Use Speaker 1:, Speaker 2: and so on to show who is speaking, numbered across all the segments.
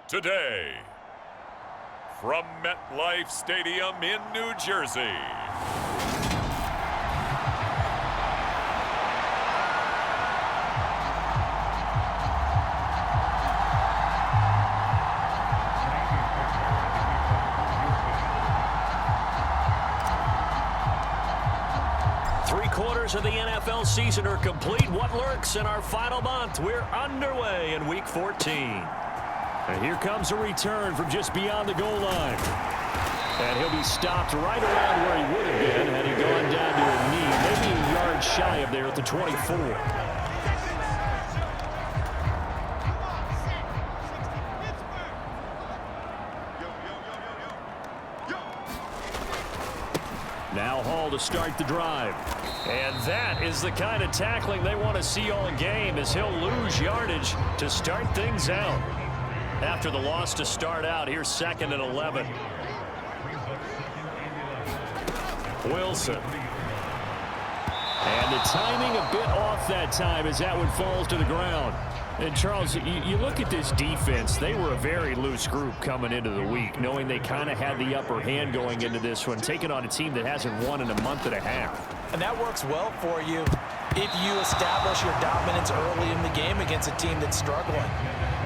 Speaker 1: Today, from MetLife Stadium in New Jersey.
Speaker 2: Three-quarters of the NFL season are complete. What lurks in our final month? We're underway in Week 14. And here comes a return from just beyond the goal line. And he'll be stopped right around where he would have been had he gone down to a knee, maybe a yard shy of there at the 24. Now Hall to start the drive. And that is the kind of tackling they want to see all game, as he'll lose yardage to start things out. After the loss to start out, here's 2nd and 11. Wilson. And the timing a bit off that time as that one falls to the ground. And Charles, you look at this defense, they were a very loose group coming into the week, knowing they kind of had the upper hand going into this one, taking on a team that hasn't won in a month and a half.
Speaker 3: And that works well for you if you establish your dominance early in the game against a team that's struggling.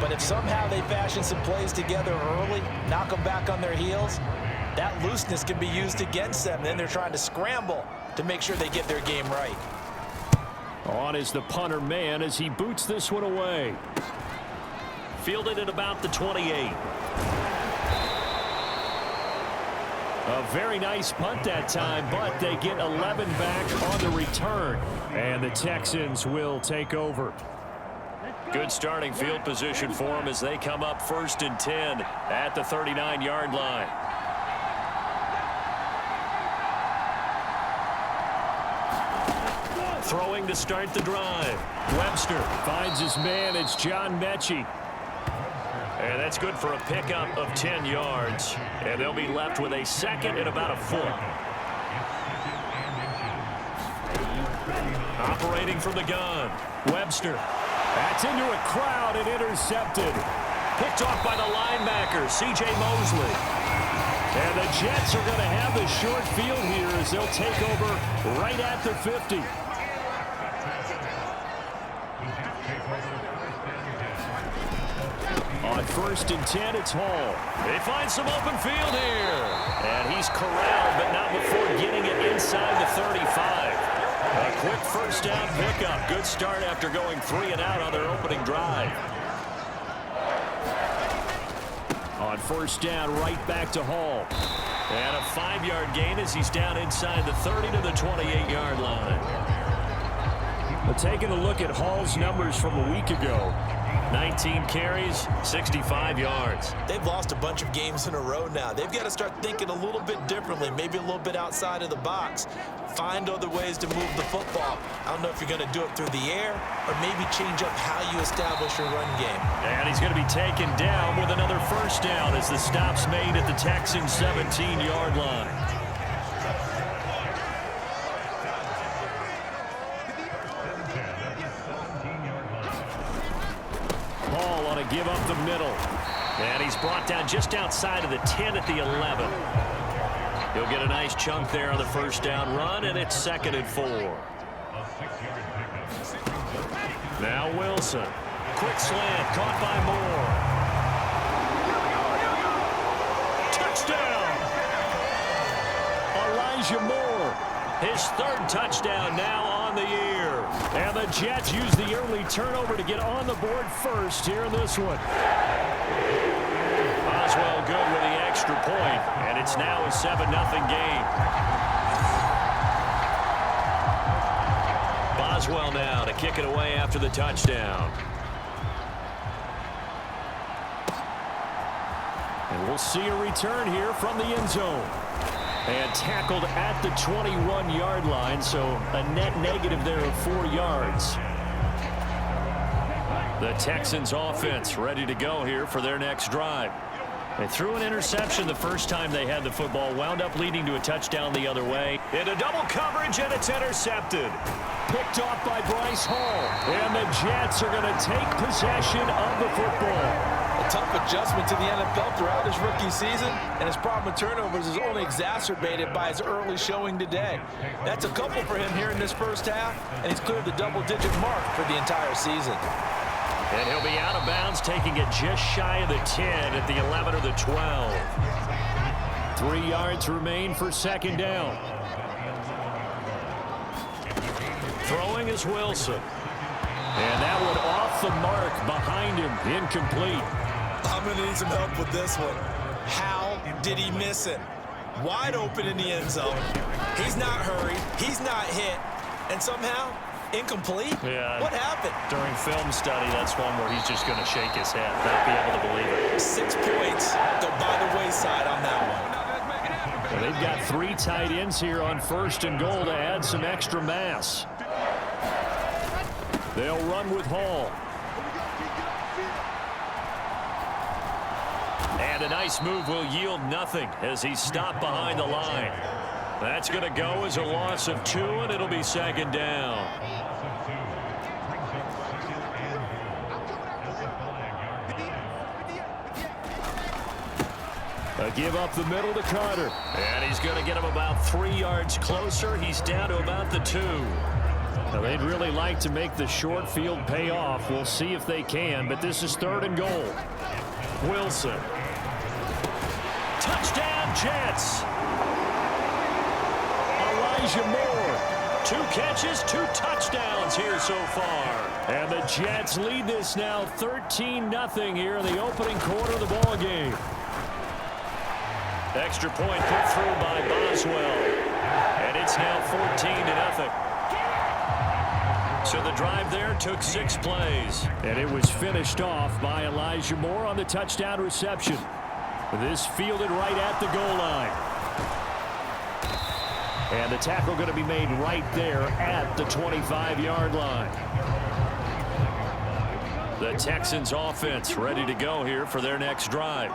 Speaker 3: But if somehow they fashion some plays together early, knock them back on their heels, that looseness can be used against them. Then they're trying to scramble to make sure they get their game right.
Speaker 2: On is the punter man as he boots this one away. Fielded at about the 28. A very nice punt that time, but they get 11 back on the return. And the Texans will take over. Good starting field position for them as they come up 1st and 10 at the 39-yard line. Throwing to start the drive. Webster finds his man. It's John Mechie. And that's good for a pickup of 10 yards. And they'll be left with a 2nd and about a foot. Operating from the gun. Webster. That's into a crowd and intercepted. Picked off by the linebacker, C.J. Mosley. And the Jets are going to have the short field here as they'll take over right at the 50. On 1st and 10, it's Hall. They find some open field here. And he's corralled, but not before getting it inside the 35. A quick first down pickup. Good start after going 3 and out on their opening drive. On 1st down, right back to Hall. And a 5-yard gain as he's down inside the 30 to the 28-yard line. But taking a look at Hall's numbers from a week ago. 19 carries, 65 yards.
Speaker 3: They've lost a bunch of games in a row now. They've got to start thinking a little bit differently, maybe a little bit outside of the box. Find other ways to move the football. I don't know if you're going to do it through the air or maybe change up how you establish your run game.
Speaker 2: And he's going to be taken down with another first down as the stop's made at the Texans' 17-yard line. Give up the middle. And he's brought down just outside of the 10 at the 11. He'll get a nice chunk there on the first down run, and it's 2nd and 4. Now Wilson. Quick slant, caught by Moore. Touchdown! Elijah Moore. His 3rd touchdown now on the year. And the Jets use the early turnover to get on the board first here in this one. Boswell good with the extra point, and it's now a 7-0 game. Boswell now to kick it away after the touchdown. And we'll see a return here from the end zone. And tackled at the 21-yard line, so a net negative there of 4 yards. The Texans offense ready to go here for their next drive. They threw an interception the first time they had the football, wound up leading to a touchdown the other way. Into double coverage, and it's intercepted. Picked off by Bryce Hall. And the Jets are going to take possession of the football.
Speaker 3: tough adjustment to the NFL throughout his rookie season, and his problem with turnovers is only exacerbated by his early showing today. That's a couple for him here in this first half, and he's cleared the double-digit mark for the entire season.
Speaker 2: And he'll be out of bounds, taking it just shy of the 10 at the 11 or the 12. 3 yards remain for second down. Throwing is Wilson. And that one off the mark behind him, incomplete.
Speaker 3: I'm going to need some help with this one. How did he miss it? Wide open in the end zone. He's not hurried. He's not hit. And somehow, incomplete?
Speaker 2: Yeah.
Speaker 3: What happened?
Speaker 2: During film study, that's one where he's just going to shake his head, not be able to believe it.
Speaker 3: 6 points go by the wayside on that one.
Speaker 2: Well, they've got 3 tight ends here on 1st and goal to add some extra mass. They'll run with Hall. And a nice move will yield nothing as he's stopped behind the line. That's going to go as a loss of 2, and it'll be second down. A give up the middle to Carter. And he's going to get him about 3 yards closer. He's down to about the 2. Now, they'd really like to make the short field pay off. We'll see if they can, but this is 3rd and goal. Wilson. Touchdown, Jets. Elijah Moore. 2 catches, 2 touchdowns here so far. And the Jets lead this now 13-0 here in the opening quarter of the ball game. Extra point put through by Boswell. And it's now 14-0. So the drive there took 6 plays. And it was finished off by Elijah Moore on the touchdown reception. This fielded right at the goal line. And the tackle going to be made right there at the 25-yard line. The Texans offense ready to go here for their next drive.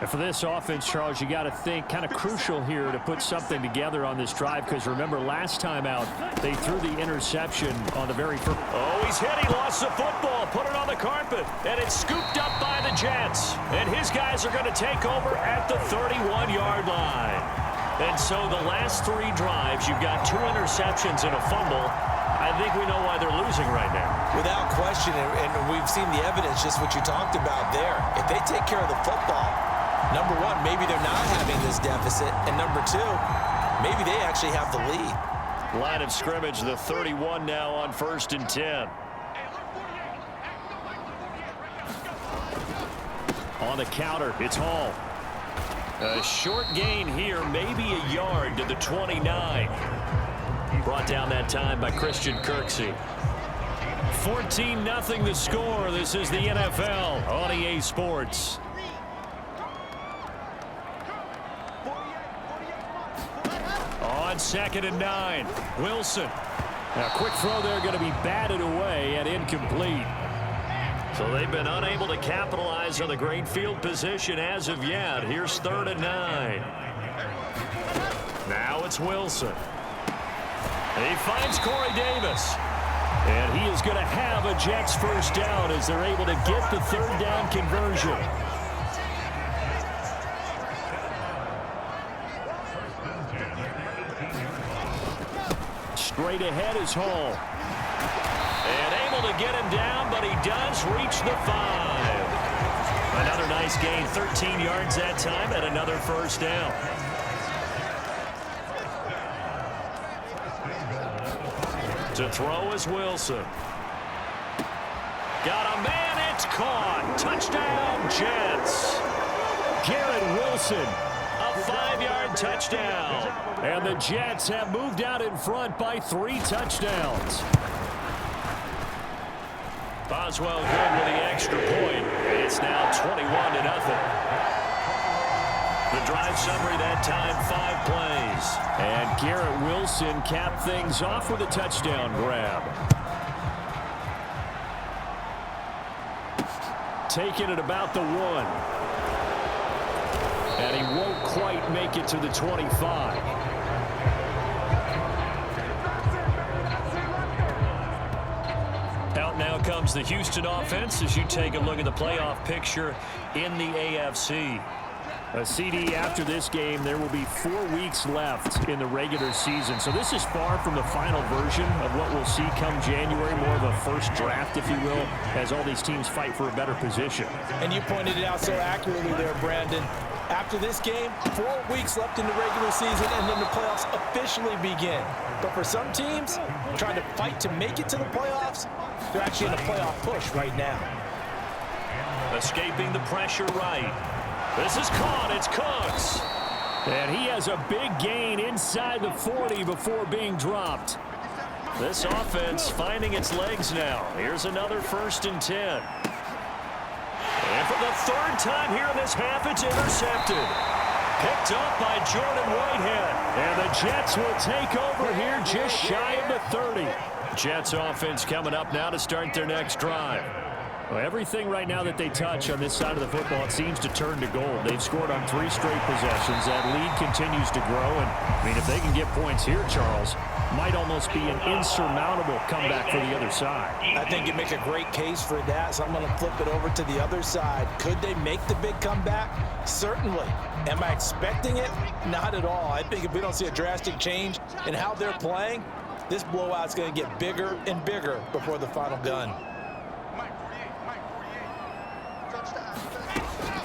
Speaker 2: And for this offense, Charles, you got to think kind of crucial here to put something together on this drive, because remember last time out they threw the interception on the very first. Oh, he's hit. He lost the football. Put it on the carpet. And it's scooped up by the Jets. And his guys are going to take over at the 31-yard line. And so the last 3 drives, you've got 2 interceptions and a fumble. I think we know why they're losing right now.
Speaker 3: Without question, and we've seen the evidence, just what you talked about there. If they take care of the football, number 1, maybe they're not having this deficit. And number 2, maybe they actually have the lead.
Speaker 2: Line of scrimmage, the 31 now on 1st and 10. On the counter, it's Hall. A short gain here, maybe a yard to the 29. Brought down that time by Christian Kirksey. 14-0 the score. This is the NFL on EA Sports. On 2nd and 9, Wilson. Now, quick throw there going to be batted away and incomplete. So they've been unable to capitalize on the great field position as of yet. Here's 3rd and 9. Now it's Wilson. He finds Corey Davis. And he is going to have a Jets first down as they're able to get the 3rd down conversion. Straight ahead is Hall. And able to get him down, but he does reach the 5. Another nice gain, 13 yards that time, and another first down. To throw is Wilson. Got a man, it's caught. Touchdown, Jets. Garrett Wilson, a 5-yard touchdown. And the Jets have moved out in front by 3 touchdowns. Boswell good with the extra point. It's now 21-0. The drive summary that time, 5 plays. And Garrett Wilson capped things off with a touchdown grab. Taking it about the 1. And he won't quite make it to the 25. Out now comes the Houston offense as you take a look at the playoff picture in the AFC.
Speaker 4: A CD after this game, there will be 4 weeks left in the regular season. So this is far from the final version of what we'll see come January, more of a first draft, if you will, as all these teams fight for a better position.
Speaker 3: And you pointed it out so accurately there, Brandon. After this game, 4 weeks left in the regular season, and then the playoffs officially begin. But for some teams, trying to fight to make it to the playoffs, they're actually in a playoff push right now.
Speaker 2: Escaping the pressure right. This is caught. It's Cooks.
Speaker 4: And he has a big gain inside the 40 before being dropped.
Speaker 2: This offense finding its legs now. Here's another 1st and 10. And for the 3rd time here in this half, it's intercepted. Picked up by Jordan Whitehead.
Speaker 4: And the Jets will take over here just shy of the 30.
Speaker 2: Jets offense coming up now to start their next drive.
Speaker 4: Well, everything right now that they touch on this side of the football, it seems to turn to gold. They've scored on 3 straight possessions. That lead continues to grow. And, I mean, if they can get points here, Charles, might almost be an insurmountable comeback for the other side.
Speaker 3: I think you make a great case for that, so I'm going to flip it over to the other side. Could they make the big comeback? Certainly. Am I expecting it? Not at all. I think if we don't see a drastic change in how they're playing, this blowout's going to get bigger and bigger before the final gun.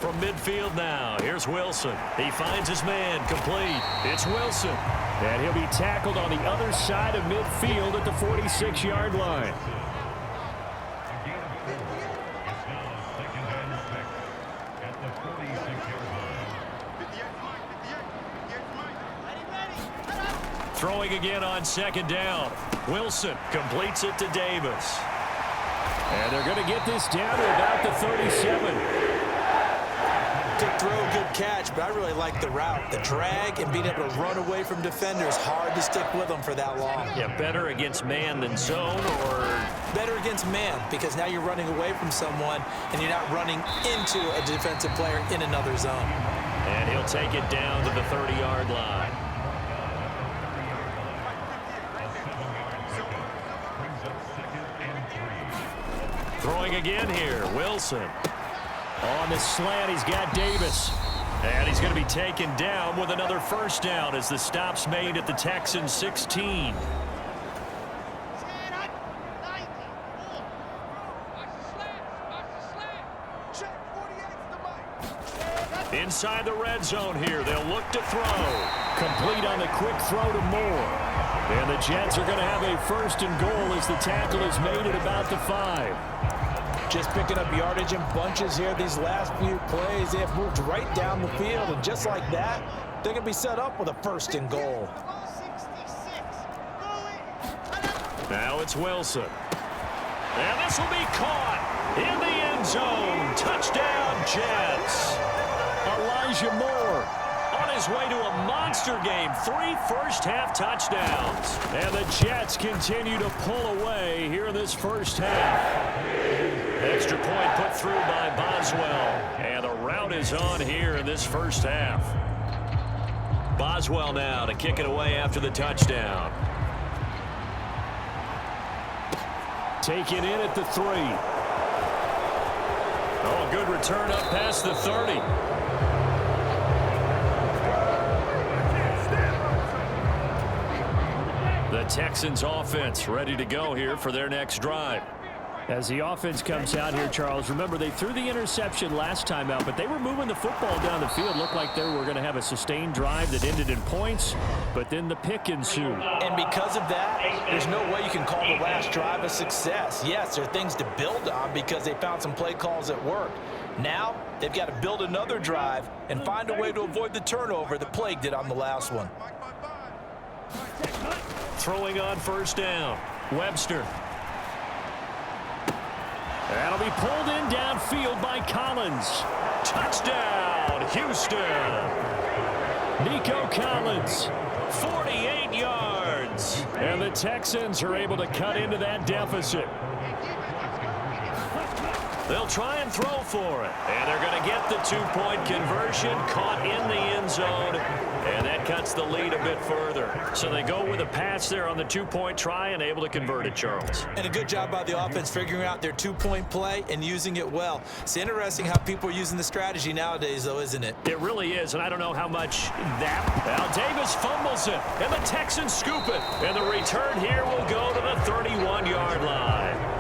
Speaker 2: From midfield now, here's Wilson. He finds his man, complete. It's Wilson.
Speaker 4: And he'll be tackled on the other side of midfield at the 46-yard line.
Speaker 2: Throwing again on 2nd down. Wilson completes it to Davis.
Speaker 4: And they're going to get this down to about the 37.
Speaker 3: Good throw, good catch, but I really like the route. The drag and being able to run away from defenders, hard to stick with them for that long.
Speaker 2: Yeah, better against man than zone, or
Speaker 3: better against man, because now you're running away from someone and you're not running into a defensive player in another zone.
Speaker 2: And he'll take it down to the 30-yard line. Throwing again here, Wilson.
Speaker 4: On the slant, he's got Davis.
Speaker 2: And he's going to be taken down with another 1st down as the stop's made at the Texans 16. Inside the red zone here, they'll look to throw.
Speaker 4: Complete on the quick throw to Moore. And the Jets are going to have a 1st and goal as the tackle is made at about the 5.
Speaker 3: Just picking up yardage in bunches here these last few plays. They have moved right down the field, and just like that, they're going to be set up with a 1st and goal.
Speaker 2: Now it's Wilson. And this will be caught in the end zone. Touchdown, Jets.
Speaker 4: Elijah Moore
Speaker 2: on his way to a monster game. 3 first-half touchdowns.
Speaker 4: And the Jets continue to pull away here in this first half.
Speaker 2: Extra point put through by Boswell. And the route is on here in this first half. Boswell now to kick it away after the touchdown.
Speaker 4: Taken in at the 3.
Speaker 2: Oh, a good return up past the 30. The Texans offense ready to go here for their next drive.
Speaker 4: As the offense comes out here, Charles, remember they threw the interception last time out, but they were moving the football down the field. Looked like they were going to have a sustained drive that ended in points, but then the pick ensued.
Speaker 3: And because of that, there's no way you can call the last drive a success. Yes, there are things to build on because they found some play calls that worked. Now, they've got to build another drive and find a way to avoid the turnover that plagued it on the last one.
Speaker 2: Throwing on 1st down, Webster.
Speaker 4: That'll be pulled in downfield by Collins.
Speaker 2: Touchdown, Houston.
Speaker 4: Nico Collins.
Speaker 2: 48 yards.
Speaker 4: And the Texans are able to cut into that deficit.
Speaker 2: They'll try and throw for it. And they're going to get the two-point conversion, caught in the end zone, and that cuts the lead a bit further. So they go with a pass there on the two-point try and able to convert it, Charles.
Speaker 3: And a good job by the offense figuring out their two-point play and using it well. It's interesting how people are using the strategy nowadays, though, isn't it?
Speaker 2: It really is, and I don't know how much that. Now Davis fumbles it, and the Texans scoop it. And the return here will go to the 31-yard line.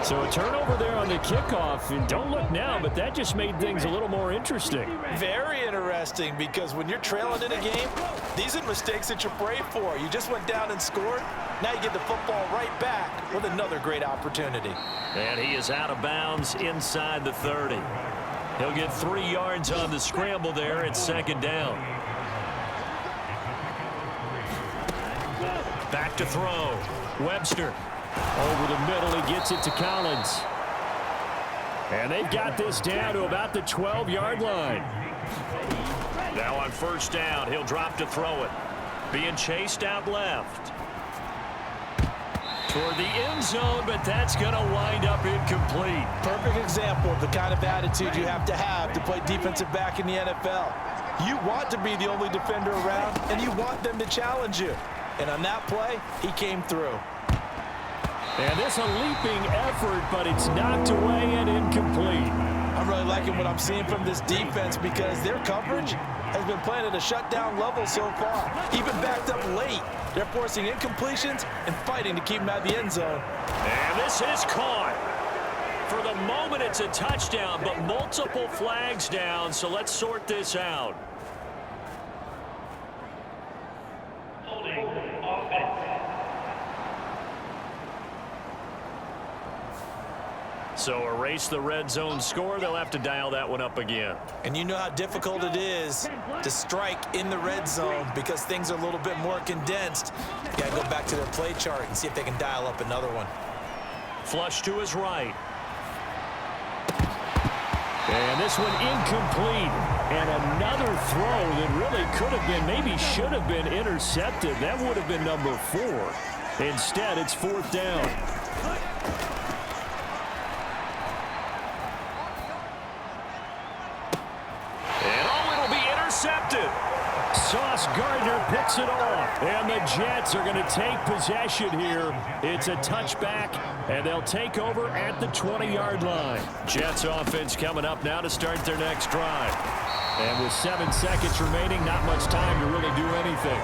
Speaker 4: So a turnover there on the kickoff, and don't look now, but that just made things a little more interesting.
Speaker 3: Very interesting, because when you're trailing in a game, these are mistakes that you pray for. You just went down and scored. Now you get the football right back with another great opportunity.
Speaker 2: And he is out of bounds inside the 30. He'll get 3 yards on the scramble there at second down. Back to throw. Webster.
Speaker 4: Over the middle, he gets it to Collins. And they've got this down to about the 12-yard line.
Speaker 2: Now on first down, he'll drop to throw it. Being chased out left. Toward the end zone, but that's going to wind up incomplete.
Speaker 3: Perfect example of the kind of attitude you have to play defensive back in the NFL. You want to be the only defender around, and you want them to challenge you. And on that play, he came through.
Speaker 4: And this a leaping effort, but it's knocked away and incomplete.
Speaker 3: I'm really liking what I'm seeing from this defense because their coverage has been playing at a shutdown level so far. Even backed up late, they're forcing incompletions and fighting to keep them out of the end zone.
Speaker 2: And this is caught. For the moment, it's a touchdown, but multiple flags down, so let's sort this out. So erase the red zone score. They'll have to dial that one up again.
Speaker 3: And you know how difficult it is to strike in the red zone because things are a little bit more condensed. You got to go back to their play chart and see if they can dial up another one.
Speaker 2: Flush to his right.
Speaker 4: And this one incomplete. And another throw that really could have been, maybe should have been intercepted. That would have been number 4. Instead, it's 4th down. Sauce Gardner picks it off, and the Jets are going to take possession here. It's a touchback, and they'll take over at the 20-yard line.
Speaker 2: Jets offense coming up now to start their next drive.
Speaker 4: And with 7 seconds remaining, not much time to really do anything.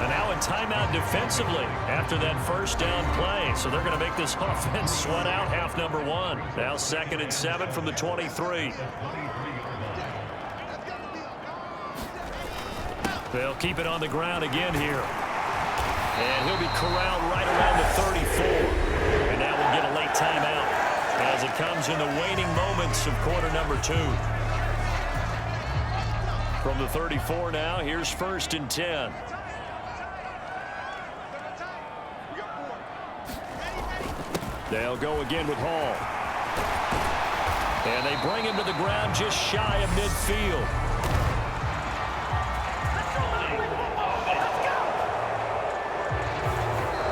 Speaker 2: And now a timeout defensively after that first down play. So they're going to make this offense sweat out half number 1. Now 2nd and 7 from the 23. They'll keep it on the ground again here. And he'll be corralled right around the 34. And now we'll get a late timeout as it comes in the waning moments of quarter number 2. From the 34 now, here's 1st and 10.
Speaker 4: They'll go again with Hall.
Speaker 2: And they bring him to the ground just shy of midfield.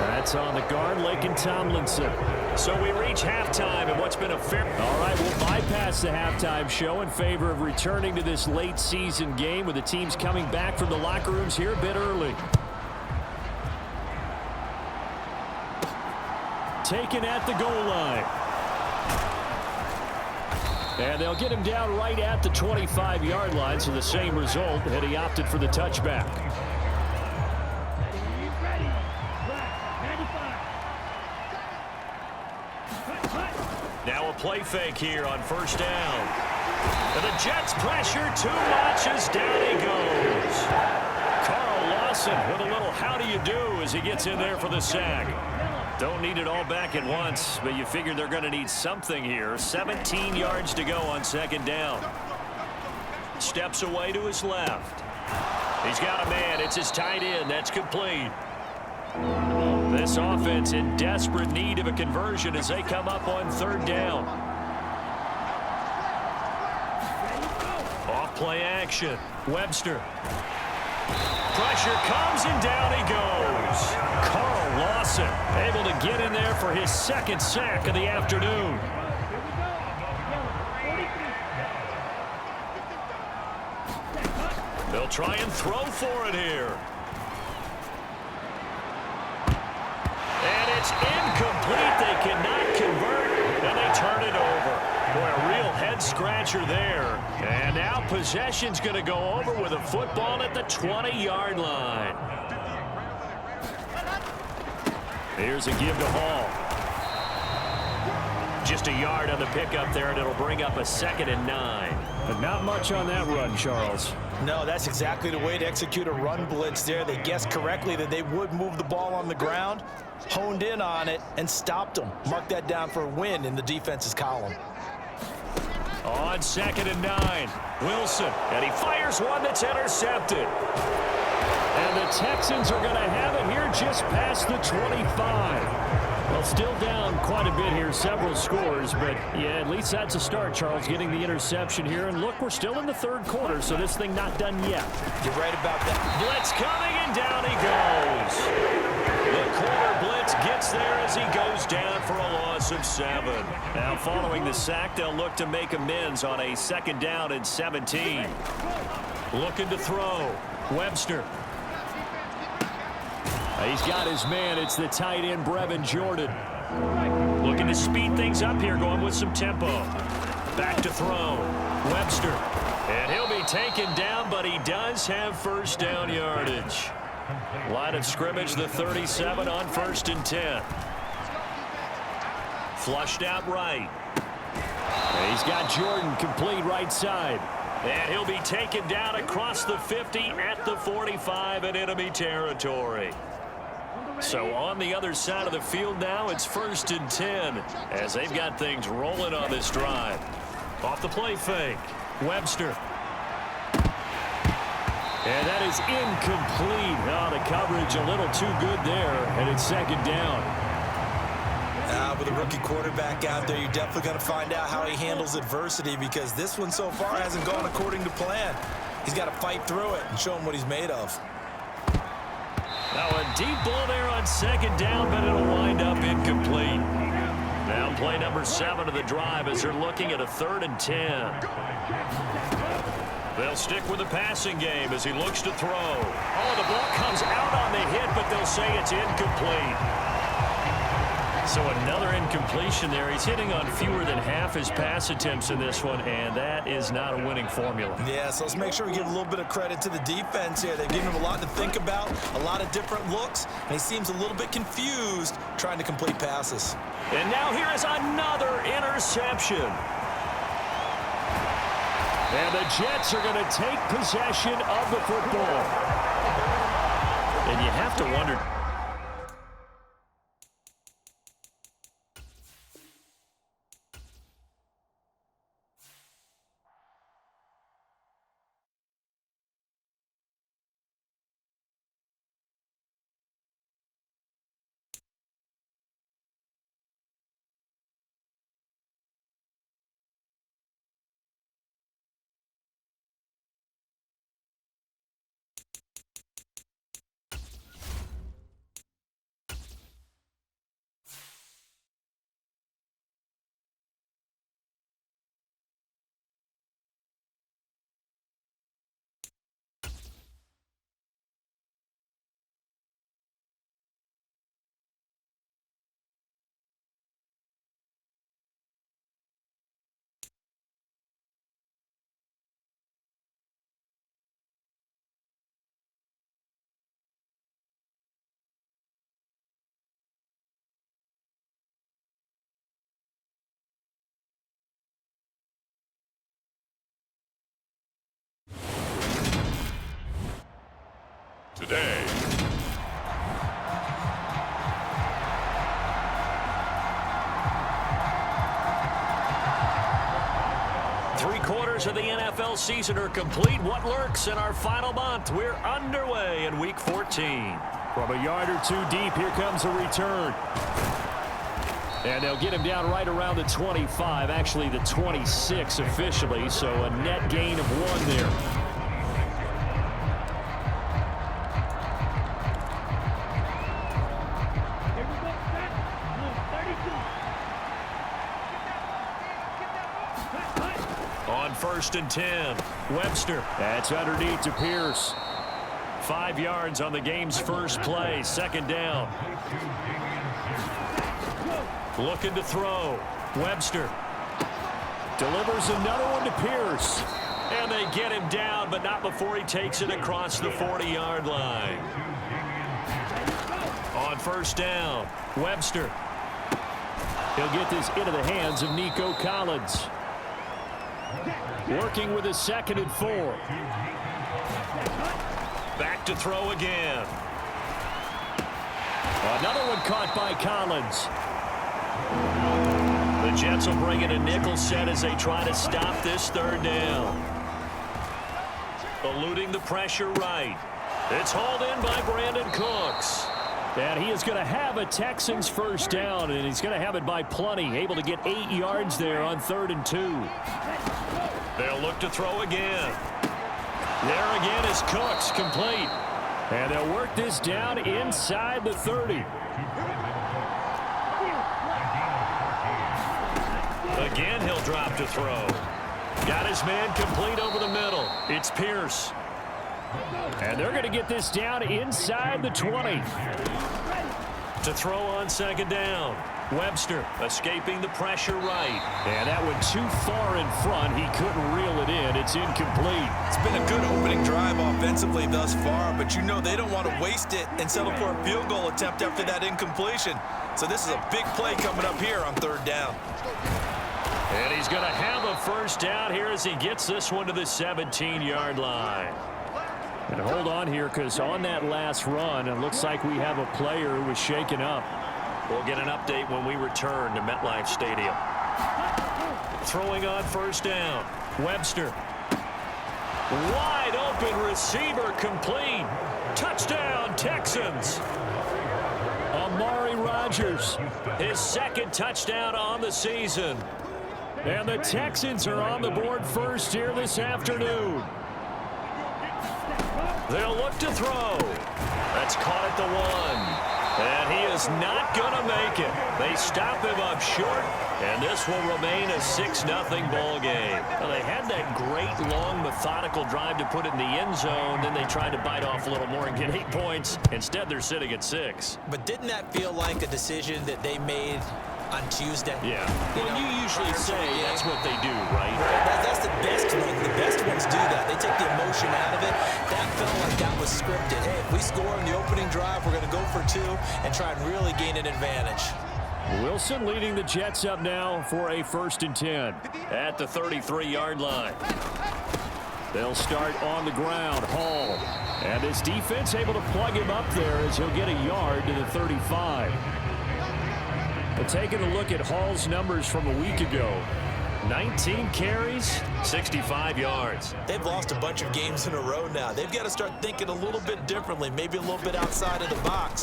Speaker 4: That's on the guard, Laken Tomlinson.
Speaker 2: So we reach halftime and what's been a fair...
Speaker 4: All right, we'll bypass the halftime show in favor of returning to this late season game with the teams coming back from the locker rooms here a bit early. Taken at the goal line. And they'll get him down right at the 25-yard line, so the same result, and he opted for the touchback.
Speaker 2: Now a play fake here on first down. And the Jets pressure too much as down he goes. Carl Lawson with a little how do you do as he gets in there for the sack. Don't need it all back at once, but you figure they're going to need something here. 17 yards to go on 2nd down. Steps away to his left. He's got a man. It's his tight end. That's complete. This offense in desperate need of a conversion as they come up on 3rd down. Off play action. Webster. Pressure comes and down he goes. Carl Lawson able to get in there for his 2nd sack of the afternoon. They'll try and throw for it here. And it's incomplete. They cannot convert, and they turn it over. Boy, a real head-scratcher there. And now possession's going to go over with a football at the 20-yard line. Here's a give to Hall. Just a yard on the pickup there, and it'll bring up a 2nd and 9.
Speaker 4: But not much on that run, Charles.
Speaker 3: No, that's exactly the way to execute a run blitz there. They guessed correctly that they would move the ball on the ground, honed in on it, and stopped them. Mark that down for a win in the defense's column.
Speaker 2: On 2nd and 9, Wilson, and he fires one that's intercepted.
Speaker 4: And the Texans are going to have it here just past the 25. Well, still down quite a bit here, several scores, but yeah, at least that's a start, Charles, getting the interception here. And look, we're still in the 3rd quarter, so this thing not done yet.
Speaker 3: You're right about that.
Speaker 2: Blitz coming, and down he goes. The corner blitz gets there as he goes down for a loss of 7. Now, following the sack, they'll look to make amends on a 2nd down and 17. Looking to throw. Webster.
Speaker 4: He's got his man. It's the tight end, Brevin Jordan.
Speaker 2: Looking to speed things up here, going with some tempo. Back to throw. Webster. And he'll be taken down, but he does have 1st down yardage. Line of scrimmage, the 37 on 1st and 10. Flushed out right.
Speaker 4: He's got Jordan complete right side.
Speaker 2: And he'll be taken down across the 50 at the 45 in enemy territory. So on the other side of the field now, it's 1st and 10 as they've got things rolling on this drive. Off the play fake, Webster.
Speaker 4: And that is incomplete. Oh, the coverage a little too good there, and it's 2nd down.
Speaker 3: With a rookie quarterback out there, you're definitely going to find out how he handles adversity, because this one so far hasn't gone according to plan. He's got to fight through it and show him what he's made of.
Speaker 2: Now a deep ball there on 2nd down, but it'll wind up incomplete. Now play number 7 of the drive as they're looking at a 3rd and 10. They'll stick with the passing game as he looks to throw. Oh, the ball comes out on the hit, but they'll say it's incomplete. So another incompletion there. He's hitting on fewer than half his pass attempts in this one, and that is not a winning formula.
Speaker 3: Yeah, so let's make sure we give a little bit of credit to the defense here. They've given him a lot to think about, a lot of different looks, and he seems a little bit confused trying to complete passes.
Speaker 2: And now here is another interception.
Speaker 4: And the Jets are going to take possession of the football.
Speaker 2: And you have to wonder.
Speaker 1: Today.
Speaker 2: Three-quarters of the NFL season are complete. What lurks in our final month? We're underway in Week 14.
Speaker 4: From a yard or 2 deep, here comes a return. And they'll get him down right around the 25, actually the 26 officially, so a net gain of 1 there. On 1st and 10.
Speaker 2: Webster. That's underneath to Pierce. 5 yards on the game's first play. Second down. Looking to throw. Webster. Delivers another one to Pierce. And they get him down, but not before he takes it across the 40-yard line. On first down, Webster. He'll get this into the hands of Nico Collins. Working with his 2nd and 4. Back to throw again. Another one caught by Collins. The Jets will bring in a nickel set as they try to stop this 3rd down. Eluding the pressure right. It's hauled in by Brandon Cooks. And he is going to have a Texans first down, and he's going to have it by plenty. Able to get 8 yards there on 3rd and 2. They'll look to throw again. There again is Cooks, complete. And they'll work this down inside the 30. Again, he'll drop to throw. Got his man complete over the middle. It's Pierce. And they're going to get this down inside the 20. To throw on 2nd down. Webster escaping the pressure right. And that went too far in front. He couldn't reel it in. It's incomplete.
Speaker 3: It's been a good opening drive offensively thus far, but you know they don't want to waste it and settle for a field goal attempt after that incompletion. So this is a big play coming up here on 3rd down.
Speaker 2: And he's going to have a first down here as he gets this one to the 17-yard line. And hold on here, because on that last run, it looks like we have a player who was shaken up. We'll get an update when we return to MetLife Stadium. Throwing on first down. Webster. Wide open receiver complete. Touchdown, Texans. Amari Rodgers, his 2nd touchdown on the season. And the Texans are on the board first here this afternoon. They'll look to throw. That's caught at the 1. And he is not going to make it. They stop him up short, and this will remain a 6-0 ball game. Well, they had that great, long, methodical drive to put it in the end zone. Then they tried to bite off a little more and get 8 points. Instead, they're sitting at 6.
Speaker 3: But didn't that feel like a decision that they made on Tuesday?
Speaker 2: Yeah. Well, you usually say that's what they do, right?
Speaker 3: That's the best one. The best ones do that. They take the emotion out of it. That felt like that was scripted. Hey, if we score in the opening drive, we're going to go for 2 and try and really gain an advantage.
Speaker 2: Wilson leading the Jets up now for a 1st and 10 at the 33-yard line. They'll start on the ground. Hall. And his defense able to plug him up there as he'll get a yard to the 35. But taking a look at Hall's numbers from a week ago. 19 carries, 65 yards.
Speaker 3: They've lost a bunch of games in a row now. They've got to start thinking a little bit differently, maybe a little bit outside of the box.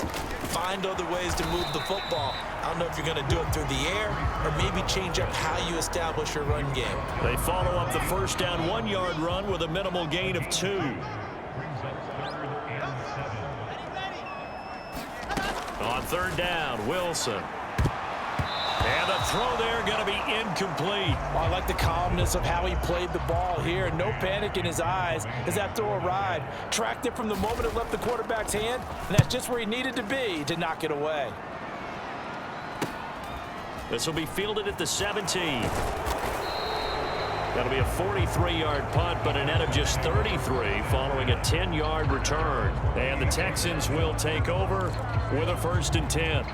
Speaker 3: Find other ways to move the football. I don't know if you're going to do it through the air or maybe change up how you establish your run game.
Speaker 2: They follow up the first down 1-yard run with a minimal gain of 2. On 3rd down, Wilson. And the throw there going to be incomplete.
Speaker 3: Well, I like the calmness of how he played the ball here. No panic in his eyes as that throw arrived. Tracked it from the moment it left the quarterback's hand, and that's just where he needed to be to knock it away.
Speaker 2: This will be fielded at the 17. That'll be a 43-yard punt, but a net of just 33 following a 10-yard return. And the Texans will take over with a 1st and 10.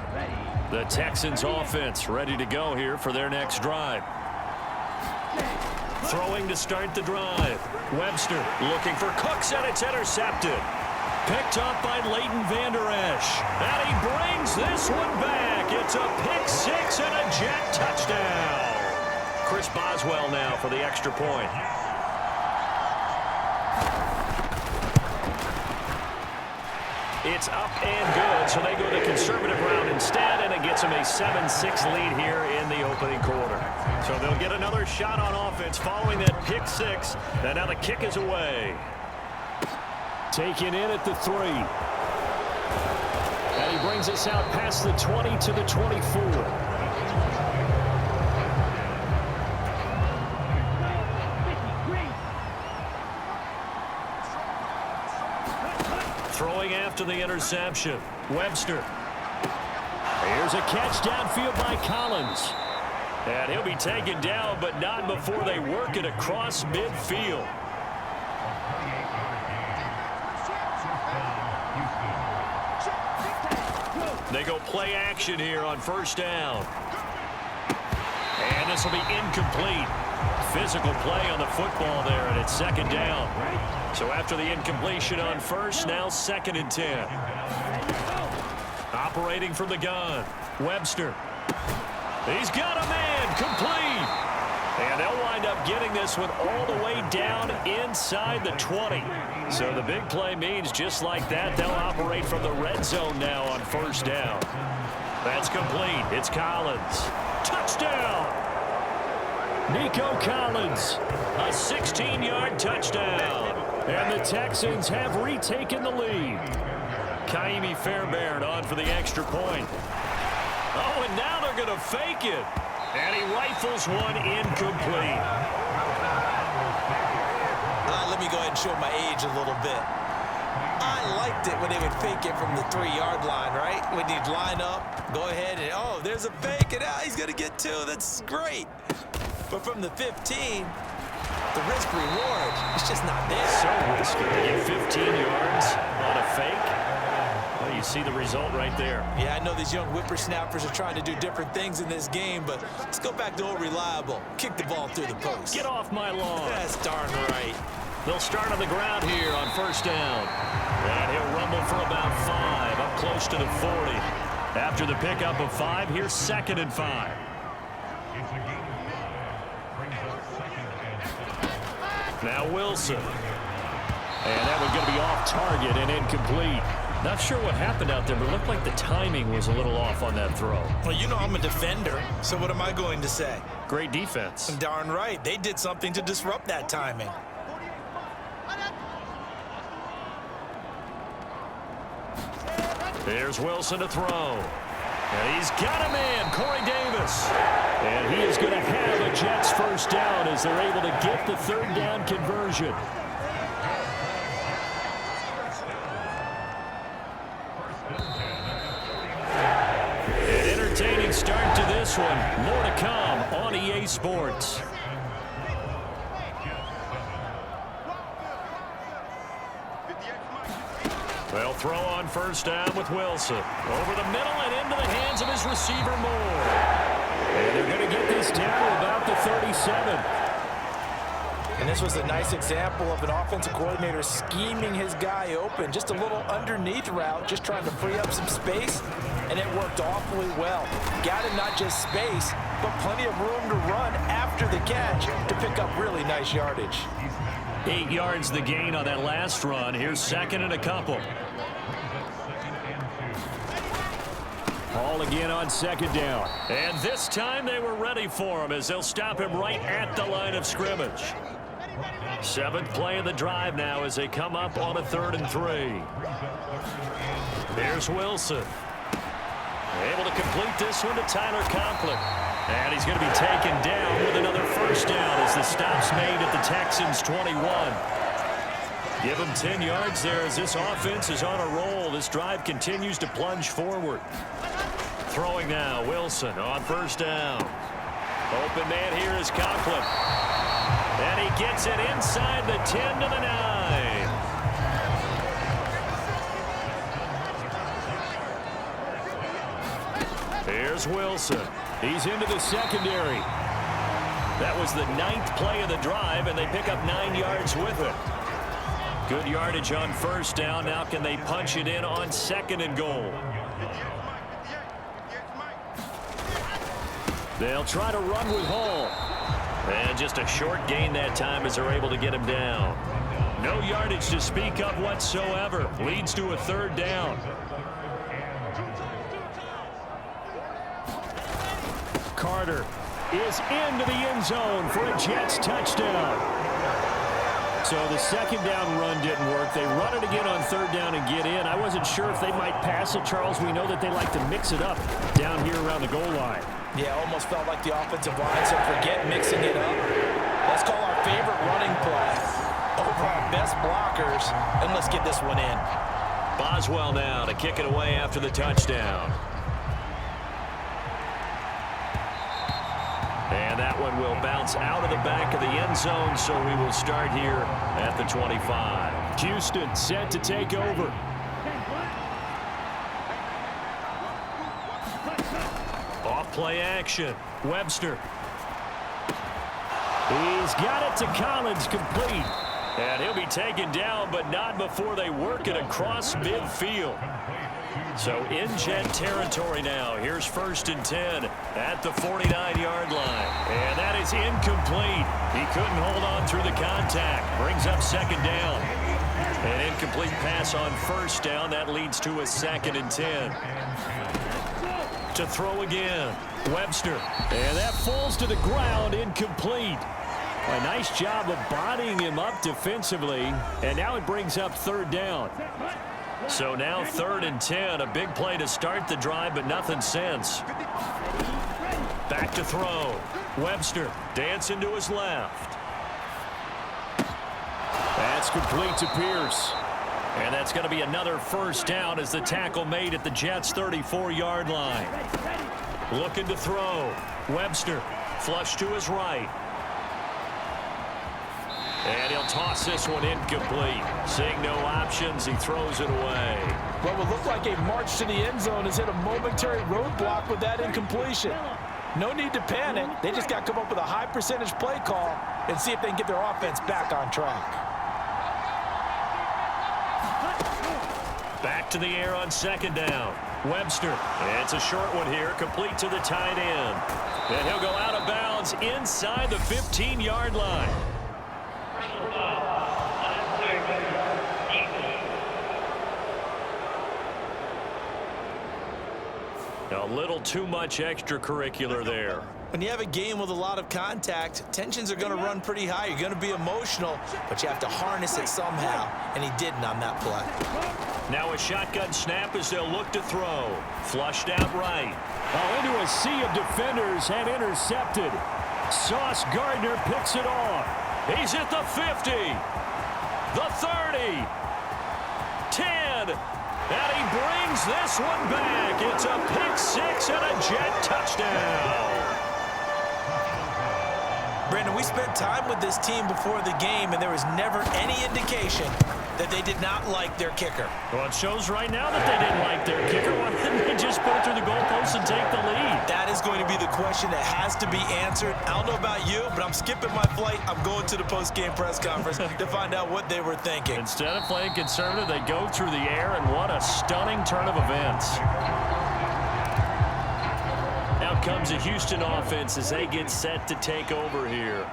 Speaker 2: The Texans offense ready to go here for their next drive. Throwing to start the drive. Webster looking for Cooks, and it's intercepted. Picked up by Leighton Vander Esch. And he brings this one back. It's a pick 6 and a Jet touchdown. Chris Boswell now for the extra point. It's up and good, so they go the conservative route instead, and it gets them a 7-6 lead here in the opening quarter. So they'll get another shot on offense following that pick 6, and now the kick is away. Taken in at the 3. And he brings us out past the 20 to the 24. Throwing after the interception. Webster. Here's a catch downfield by Collins. And he'll be taken down, but not before they work it across midfield. They go play action here on first down. And this will be incomplete. Physical play on the football there, and it's second down. So after the incompletion on first, now 2nd and 10. Operating from the gun, Webster. He's got a man, complete. And they'll wind up getting this one all the way down inside the 20. So the big play means just like that, they'll operate from the red zone now on first down. That's complete. It's Collins. Touchdown! Nico Collins, a 16-yard touchdown. And the Texans have retaken the lead. Kaimi Fairbairn on for the extra point. Oh, and now they're going to fake it. And he rifles one incomplete.
Speaker 3: Let me go ahead and show my age a little bit. I liked it when they would fake it from the 3-yard line, right? When you'd line up, go ahead and, oh, there's a fake, and he's going to get 2. That's great. But from the 15, the risk reward is just not there.
Speaker 2: So risky to get 15 yards on a fake. Well, you see the result right there.
Speaker 3: Yeah, I know these young whippersnappers are trying to do different things in this game, but let's go back to old reliable. Kick the ball through the post.
Speaker 2: Get off my lawn.
Speaker 3: That's darn right.
Speaker 2: They'll start on the ground here on first down. And he'll rumble for about 5, up close to the 40. After the pickup of 5, here's 2nd and 5. Now Wilson. And that one's going to be off target and incomplete. Not sure what happened out there, but it looked like the timing was a little off on that throw.
Speaker 3: Well, you know I'm a defender, so what am I going to say?
Speaker 2: Great defense.
Speaker 3: Darn right. They did something to disrupt that timing.
Speaker 2: There's Wilson to throw. And he's got a man, Corey Davis. And he is going to have a Jets first down as they're able to get the 3rd down conversion. An entertaining start to this one. More to come on EA Sports. They'll throw on first down with Wilson. Over the middle and into the hands of his receiver, Moore. And they're going to get this down to about the 37.
Speaker 3: And this was a nice example of an offensive coordinator scheming his guy open. Just a little underneath route, just trying to free up some space, and it worked awfully well. Got him not just space, but plenty of room to run after the catch to pick up really nice yardage.
Speaker 2: 8 yards the gain on that last run. Here's 2nd and a couple. Ball again on 2nd down. And this time they were ready for him as they'll stop him right at the line of scrimmage. 7th play of the drive now as they come up on a 3rd and 3. Here's Wilson. Able to complete this one to Tyler Conklin. And he's going to be taken down with another first down as the stop's made at the Texans' 21. Give him 10 yards there as this offense is on a roll. This drive continues to plunge forward. Throwing now, Wilson on first down. Open man here is Conklin. And he gets it inside the 10 to the 9. Here's Wilson. He's into the secondary. That was the 9th play of the drive, and they pick up 9 yards with it. Good yardage on first down. Now can they punch it in on 2nd and goal? They'll try to run with Hall. And just a short gain that time as they're able to get him down. No yardage to speak of whatsoever. Leads to a 3rd down. Carter is into the end zone for a Jets touchdown. So the 2nd down run didn't work. They run it again on 3rd down and get in. I wasn't sure if they might pass it, Charles. We know that they like to mix it up down here around the goal line.
Speaker 3: Yeah, almost felt like the offensive line said, forget mixing it up. Let's call our favorite running play over on best blockers, and let's get this one in.
Speaker 2: Boswell now to kick it away after the touchdown. And that one will bounce out of the back of the end zone, so we will start here at the 25.
Speaker 4: Houston set to take over.
Speaker 2: Off play action. Webster.
Speaker 4: He's got it to Collins, complete.
Speaker 2: And he'll be taken down, but not before they work it across midfield. So in jet territory now. Here's 1st and 10 at the 49-yard line. And that is incomplete. He couldn't hold on through the contact. Brings up 2nd down. An incomplete pass on 1st down. That leads to a 2nd and 10. To throw again. Webster. And that falls to the ground, incomplete. A nice job of bodying him up defensively. And now it brings up 3rd down. So now 3rd and 10. A big play to start the drive, but nothing since. Back to throw. Webster dancing to his left.
Speaker 4: That's complete to Pierce.
Speaker 2: And that's going to be another 1st down as the tackle made at the Jets' 34-yard line. Looking to throw. Webster flush to his right. And he'll toss this one incomplete. Seeing no options, he throws it away.
Speaker 3: What would look like a march to the end zone has hit a momentary roadblock with that incompletion. No need to panic. They just got to come up with a high percentage play call and see if they can get their offense back on track.
Speaker 2: Back to the air on 2nd down. Webster. It's a short one here, complete to the tight end. And he'll go out of bounds inside the 15-yard line. A little too much extracurricular there.
Speaker 3: When you have a game with a lot of contact, tensions are going to run pretty high. You're going to be emotional, but you have to harness it somehow, and he didn't on that play.
Speaker 2: Now a shotgun snap as they'll look to throw. Flushed out right.
Speaker 4: Oh, into a sea of defenders and intercepted. Sauce Gardner picks it off.
Speaker 2: He's at the 50, the 30, 10, and he brings this one back. It's a pick 6 and a Jet touchdown.
Speaker 3: Brandon, we spent time with this team before the game, and there was never any indication that they did not like their kicker.
Speaker 2: Well, it shows right now that they didn't like their kicker. Why didn't they just put it through the goalpost and take the lead?
Speaker 3: That is going to be the question that has to be answered. I don't know about you, but I'm skipping my flight. I'm going to the post-game press conference to find out what they were thinking.
Speaker 2: Instead of playing conservative, they go through the air, and what a stunning turn of events. Now comes a Houston offense as they get set to take over here.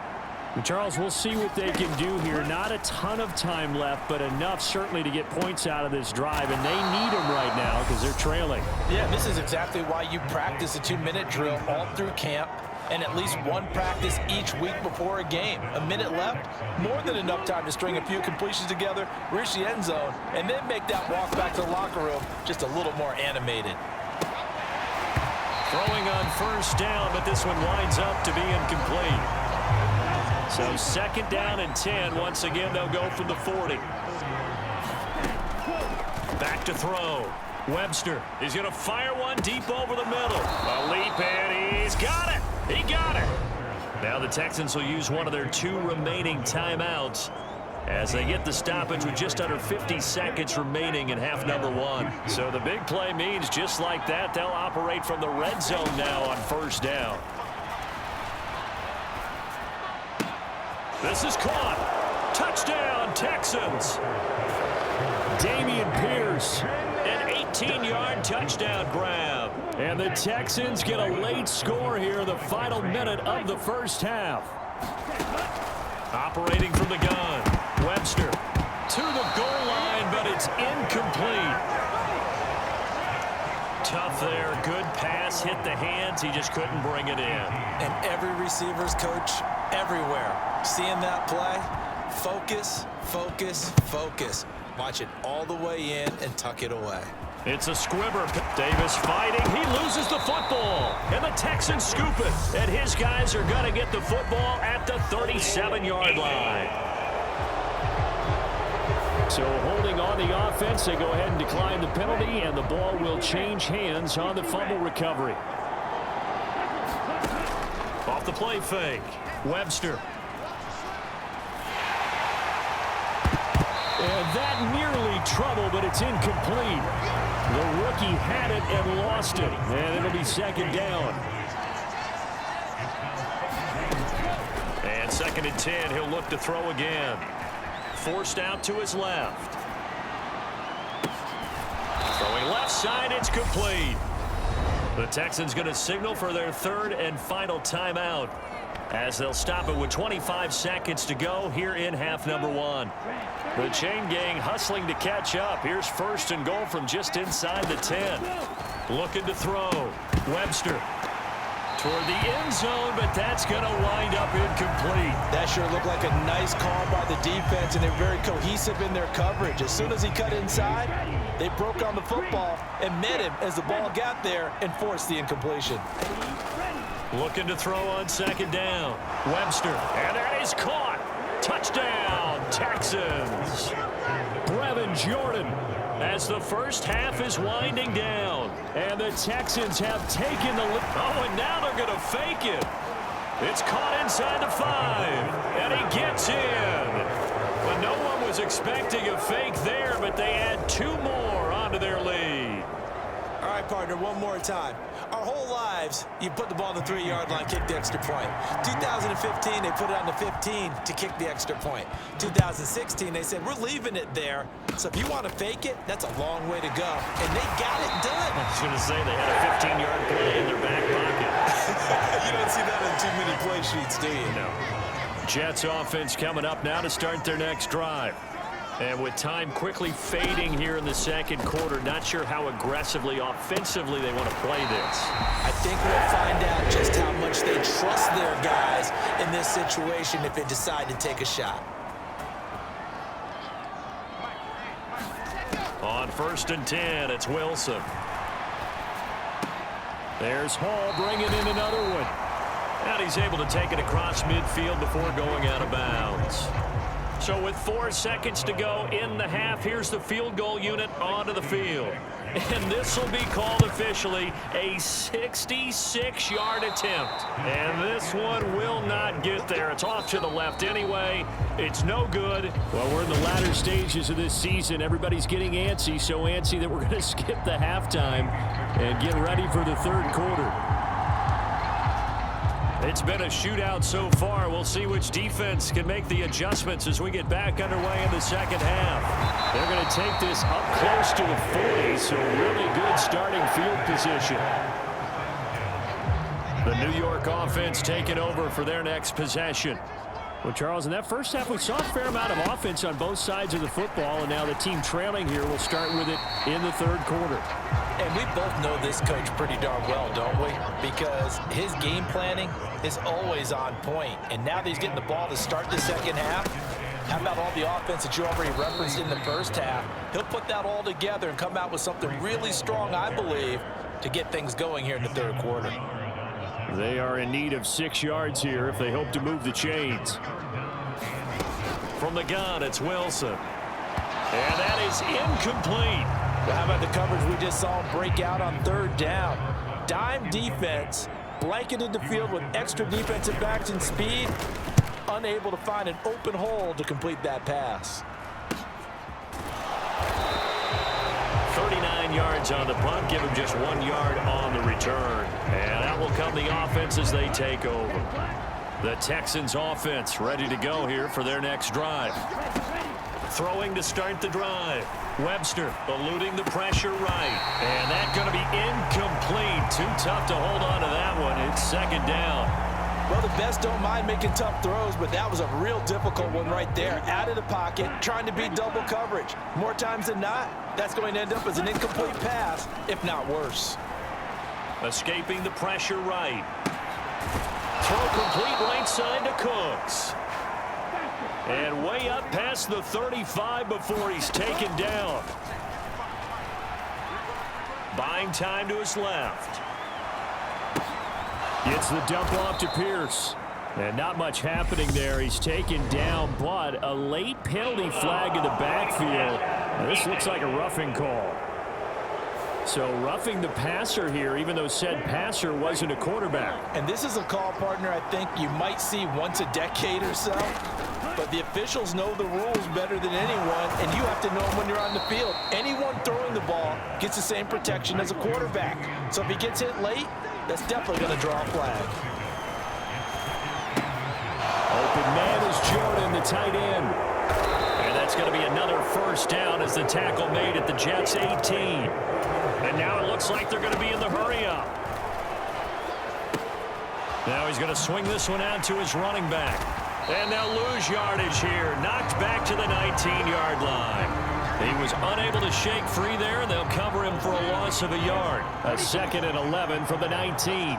Speaker 4: Charles, we'll see what they can do here. Not a ton of time left, but enough certainly to get points out of this drive, and they need them right now because they're trailing.
Speaker 3: Yeah, this is exactly why you practice a 2-minute drill all through camp and at least one practice each week before a game. A minute left, more than enough time to string a few completions together, reach the end zone, and then make that walk back to the locker room just a little more animated.
Speaker 2: Throwing on 1st down, but this one winds up to be incomplete. So 2nd down and 10. Once again, they'll go from the 40. Back to throw. Webster is going to fire one deep over the middle. A leap, and he's got it. He got it. Now the Texans will use one of their 2 remaining timeouts as they get the stoppage with just under 50 seconds remaining in half number 1. So the big play means just like that, they'll operate from the red zone now on 1st down. This is caught. Touchdown, Texans.
Speaker 4: Damian Pierce.
Speaker 2: An 18-yard touchdown grab.
Speaker 4: And the Texans get a late score here, the final minute of the 1st half.
Speaker 2: Operating from the gun. Webster to the goal line, but it's incomplete. Tough there. Good pass. Hit the hands. He just couldn't bring it in.
Speaker 3: And every receiver's coach everywhere. Seeing that play, focus, focus, focus. Watch it all the way in and tuck it away.
Speaker 2: It's a squibber. Davis fighting. He loses the football. And the Texans scoop it. And his guys are going to get the football at the 37-yard line.
Speaker 4: So holding on the offense, they go ahead and decline the penalty, and the ball will change hands on the fumble recovery.
Speaker 2: Off the play fake, Webster.
Speaker 4: And that nearly trouble, but it's incomplete. The rookie had it and lost it, and it'll be second down.
Speaker 2: And 2nd and 10, he'll look to throw again. Forced out to his left. Throwing left side, it's complete. The Texans going to signal for their 3rd and final timeout as they'll stop it with 25 seconds to go here in half number 1. The chain gang hustling to catch up. Here's 1st and goal from just inside the 10. Looking to throw. Webster toward the end zone, but that's going to wind up incomplete.
Speaker 3: That sure looked like a nice call by the defense, and they're very cohesive in their coverage. As soon as he cut inside, they broke on the football and met him as the ball got there and forced the incompletion.
Speaker 2: Looking to throw on 2nd down. Webster, and that is caught. Touchdown, Texans.
Speaker 4: Brevin Jordan, as the first half is winding down, and the Texans have taken the lead.
Speaker 2: Oh, and now they're going to fake it. It's caught inside the 5, and he gets in. But no one was expecting a fake there, but they add 2 more onto their lead.
Speaker 3: All right, partner, one more time. Our whole lives, you put the ball on the 3-yard line, kick the extra point. 2015, they put it on the 15 to kick the extra point. 2016, they said, we're leaving it there. So if you want to fake it, that's a long way to go. And they got it done.
Speaker 2: I was going to say they had a 15-yard play in their back pocket.
Speaker 3: You don't see that on too many play sheets, do you?
Speaker 2: No.
Speaker 4: Jets offense coming up now to start their next drive. And with time quickly fading here in the 2nd quarter, not sure how aggressively, offensively they want to play this.
Speaker 3: I think we'll find out just how much they trust their guys in this situation if they decide to take a shot.
Speaker 2: On 1st and 10, it's Wilson.
Speaker 4: There's Hall bringing in another one.
Speaker 2: And he's able to take it across midfield before going out of bounds. So with 4 seconds to go in the half, here's the field goal unit onto the field. And this will be called officially a 66-yard attempt. And this one will not get there. It's off to the left anyway. It's no good.
Speaker 4: Well, we're in the latter stages of this season. Everybody's getting antsy, so antsy that we're going to skip the halftime and get ready for the 3rd quarter.
Speaker 2: It's been a shootout so far. We'll see which defense can make the adjustments as we get back underway in the 2nd half.
Speaker 4: They're going to take this up close to the 40, so really good starting field position.
Speaker 2: The New York offense taking over for their next possession.
Speaker 4: Well, Charles, in that first half, we saw a fair amount of offense on both sides of the football, and now the team trailing here will start with it in the 3rd quarter.
Speaker 3: And we both know this coach pretty darn well, don't we? Because his game planning is always on point. And now that he's getting the ball to start the 2nd half, how about all the offense that you already referenced in the first half? He'll put that all together and come out with something really strong, I believe, to get things going here in the 3rd quarter.
Speaker 4: They are in need of 6 yards here if they hope to move the chains.
Speaker 2: From the gun, it's Wilson. And that is incomplete.
Speaker 3: Well, how about the coverage we just saw him break out on 3rd down? Dime defense, blanketed the field with extra defensive backs and speed, unable to find an open hole to complete that pass.
Speaker 2: 39 yards on the punt, give him just 1 yard on the return. And out will come the offense as they take over. The Texans offense ready to go here for their next drive. Throwing to start the drive. Webster eluding the pressure right. And that's going to be incomplete. Too tough to hold on to that one. It's 2nd down.
Speaker 3: Well, the best don't mind making tough throws, but that was a real difficult one right there. Out of the pocket, trying to beat double coverage. More times than not, that's going to end up as an incomplete pass, if not worse.
Speaker 2: Escaping the pressure right. Throw complete right side to Cooks. And way up past the 35 before he's taken down. Buying time to his left.
Speaker 4: Gets the dump off to Pierce. And not much happening there. He's taken down, but a late penalty flag in the backfield. Now, this looks like a roughing call. So roughing the passer here, even though said passer wasn't a quarterback.
Speaker 3: And this is a call, partner, I think you might see once a decade or so. But the officials know the rules better than anyone, and you have to know them when you're on the field. Anyone throwing the ball gets the same protection as a quarterback. So if he gets hit late, that's definitely going to draw a flag.
Speaker 4: Open man is Jordan, the tight end. And that's going to be another first down as the tackle made at the Jets' 18. And now it looks like they're going to be in the hurry-up. Now he's going to swing this one out to his running back. And they'll lose yardage here. Knocked back to the 19-yard line. He was unable to shake free there, and they'll cover him for a loss of a yard. A 2nd and 11 from the 19.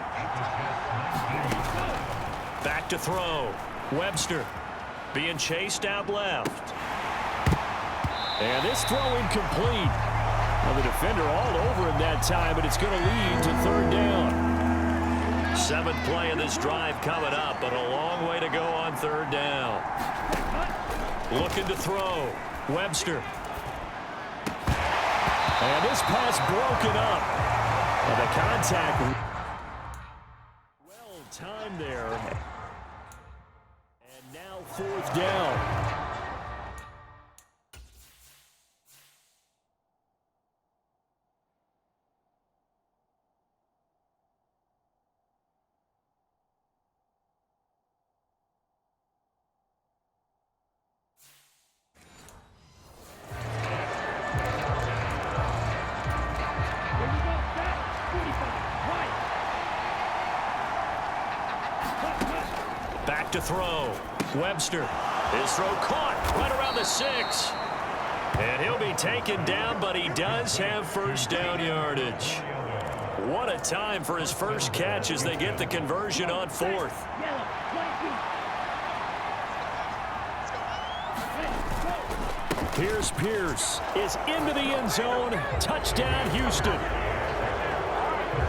Speaker 4: Back to throw. Webster being chased out left. And this throw incomplete. Well, the defender all over him that time, but it's going to lead to 3rd down. 7th play of this drive coming up, but a long way to go on 3rd down. Looking to throw. Webster. And this pass broken up. And the contact well timed there. And now 4th down. Back to throw. Webster. His throw caught right around the 6. And he'll be taken down, but he does have first down yardage. What a time for his first catch as they get the conversion on 4th. Pierce is into the end zone. Touchdown, Houston.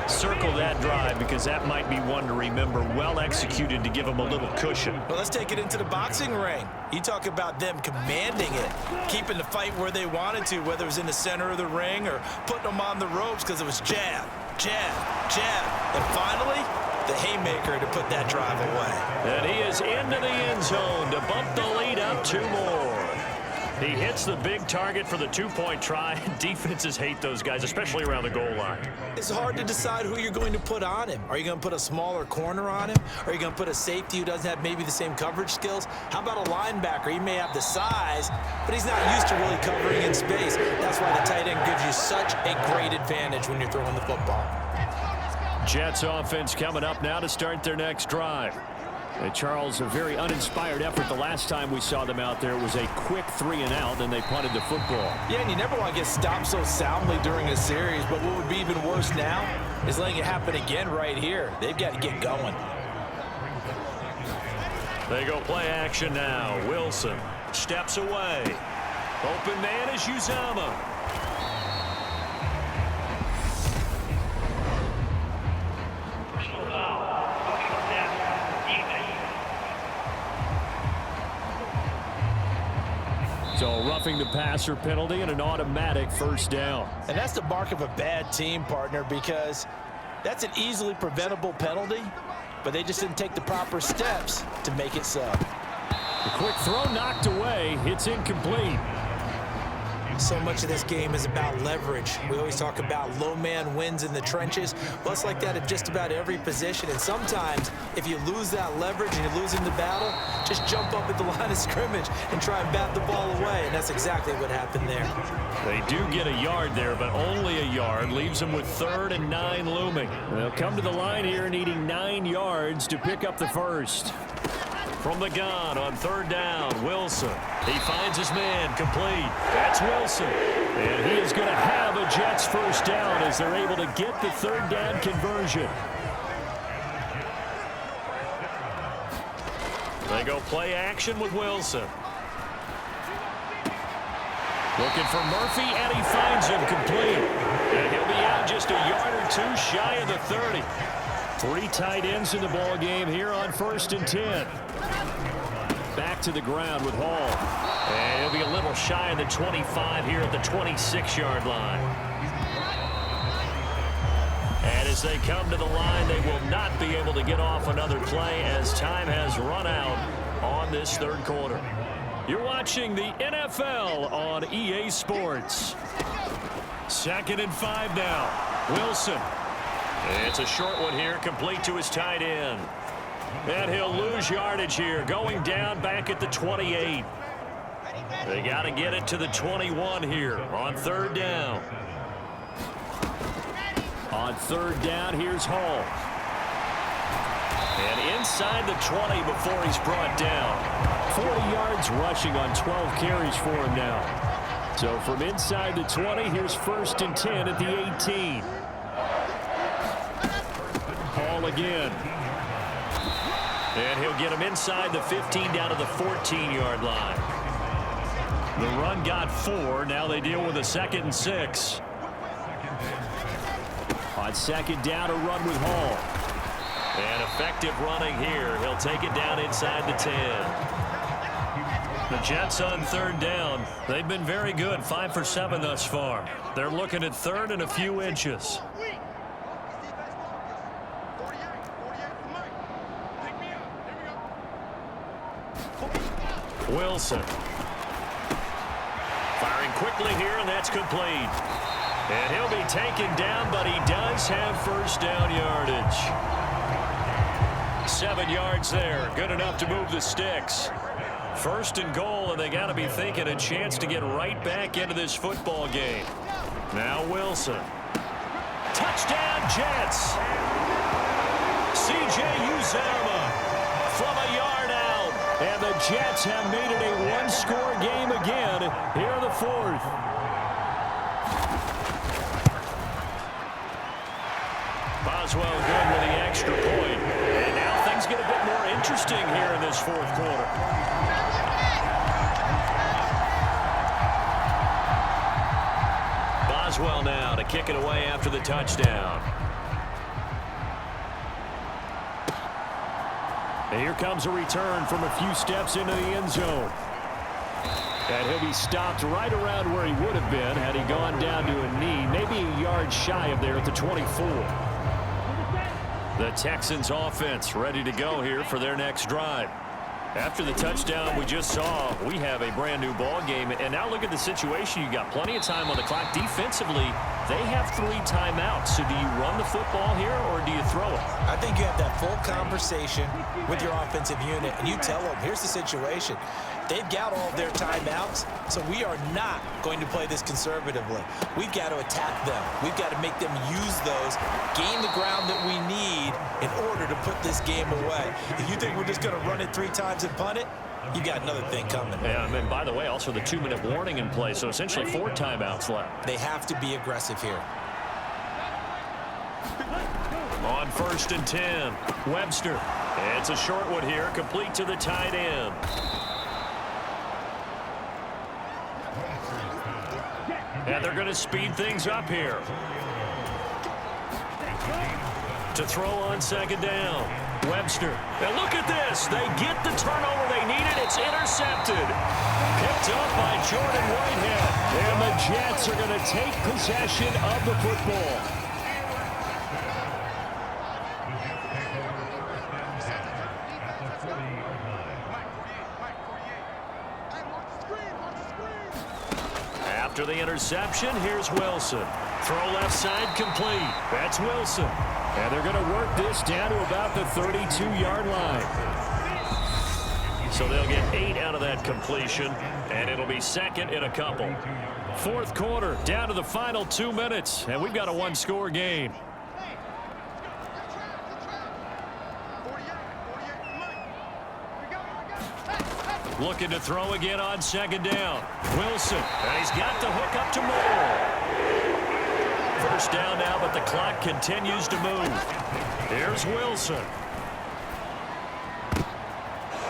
Speaker 4: Circle that drive because that might be one to remember. Well executed to give him a little cushion.
Speaker 3: Well, let's take it into the boxing ring. You talk about them commanding it, keeping the fight where they wanted to, whether it was in the center of the ring or putting them on the ropes because it was jab, jab, jab. And finally, the haymaker to put that drive away.
Speaker 4: And he is into the end zone to bump the lead up 2 more. He hits the big target for the 2-point try. Defenses hate those guys, especially around the goal line.
Speaker 3: It's hard to decide who you're going to put on him. Are you going to put a smaller corner on him? Are you going to put a safety who doesn't have maybe the same coverage skills? How about a linebacker? He may have the size, but he's not used to really covering in space. That's why the tight end gives you such a great advantage when you're throwing the football.
Speaker 4: Jets offense coming up now to start their next drive. Charles, a very uninspired effort the last time we saw them out there. It was a quick 3-and-out, and they punted the football.
Speaker 3: Yeah, and you never want to get stopped so soundly during a series, but what would be even worse now is letting it happen again right here. They've got to get going.
Speaker 4: They go play action now. Wilson steps away. Open man is Uzama. So roughing the passer penalty and an automatic first down.
Speaker 3: And that's the mark of a bad team, partner, because that's an easily preventable penalty, but they just didn't take the proper steps to make it so.
Speaker 4: The quick throw knocked away. It's incomplete.
Speaker 3: So much of this game is about leverage. We always talk about low man wins in the trenches. Well, it's like that at just about every position. And sometimes, if you lose that leverage and you're losing the battle, just jump up at the line of scrimmage and try and bat the ball away. And that's exactly what happened there.
Speaker 4: They do get a yard there, but only a yard. Leaves them with 3rd and 9 looming. They'll come to the line here needing 9 yards to pick up the first. From the gun on 3rd down, Wilson. He finds his man complete. That's Wilson. And he is going to have a Jets first down as they're able to get the 3rd down conversion. They go play action with Wilson. Looking for Murphy, and he finds him complete. And he'll be out just a yard or 2 shy of the 30. Three tight ends in the ball game here on 1st and 10. Back to the ground with Hall. And he'll be a little shy of the 25 here at the 26-yard line. And as they come to the line, they will not be able to get off another play as time has run out on this third quarter. You're watching the NFL on EA Sports. 2nd and 5 now. Wilson. It's a short one here, complete to his tight end. And he'll lose yardage here, going down back at the 28. They got to get it to the 21 here on 3rd down. On 3rd down, here's Hall. And inside the 20 before he's brought down. 40 yards rushing on 12 carries for him now. So from inside the 20, here's 1st and 10 at the 18. Hall again. And he'll get him inside the 15 down to the 14-yard line. The run got 4. Now they deal with a 2nd and 6. On 2nd down, a run with Hall. And effective running here. He'll take it down inside the 10. The Jets on 3rd down. They've been very good, 5 for 7 thus far. They're looking at 3rd and a few inches. Wilson. Firing quickly here, and that's complete. And he'll be taken down, but he does have 1st down yardage. 7 yards there. Good enough to move the sticks. 1st and goal, and they got to be thinking a chance to get right back into this football game. Now Wilson. Touchdown, Jets. C.J. Uzomah from a yard out. And the Jets have made it a one-score game again here in the 4th. Boswell good with the extra point. And now things get a bit more interesting here in this 4th quarter. Boswell now to kick it away after the touchdown. And here comes a return from a few steps into the end zone. And he'll be stopped right around where he would have been had he gone down to a knee, maybe a yard shy of there at the 24. The Texans offense ready to go here for their next drive. After the touchdown we just saw, we have a brand new ball game. And now look at the situation. You got plenty of time on the clock. Defensively, they have 3 timeouts. So do you run the football here or do you throw it?
Speaker 3: I think you have that full conversation with your offensive unit, and you tell them, here's the situation. They've got all their timeouts, so we are not going to play this conservatively. We've got to attack them. We've got to make them use those, gain the ground that we need in order to put this game away. If you think we're just going to run it 3 times and punt it, you got another thing coming.
Speaker 4: Yeah, and by the way, also the 2-minute warning in play, so essentially 4 timeouts left.
Speaker 3: They have to be aggressive here.
Speaker 4: On 1st and 10, Webster. It's a short one here, complete to the tight end. And they're going to speed things up here. To throw on 2nd down, Webster. Now look at this. They get the turnover they needed. It's intercepted. Picked up by Jordan Whitehead. And the Jets are going to take possession of the football. After the interception, here's Wilson. Throw left side complete. That's Wilson. And they're going to work this down to about the 32-yard line. So they'll get 8 out of that completion, and it'll be 2nd and a couple. 4th quarter, down to the final 2 minutes, and we've got a one-score game. Looking to throw again on 2nd down. Wilson, and he's got the hook up to Moore. 1st down now, but the clock continues to move. Here's Wilson.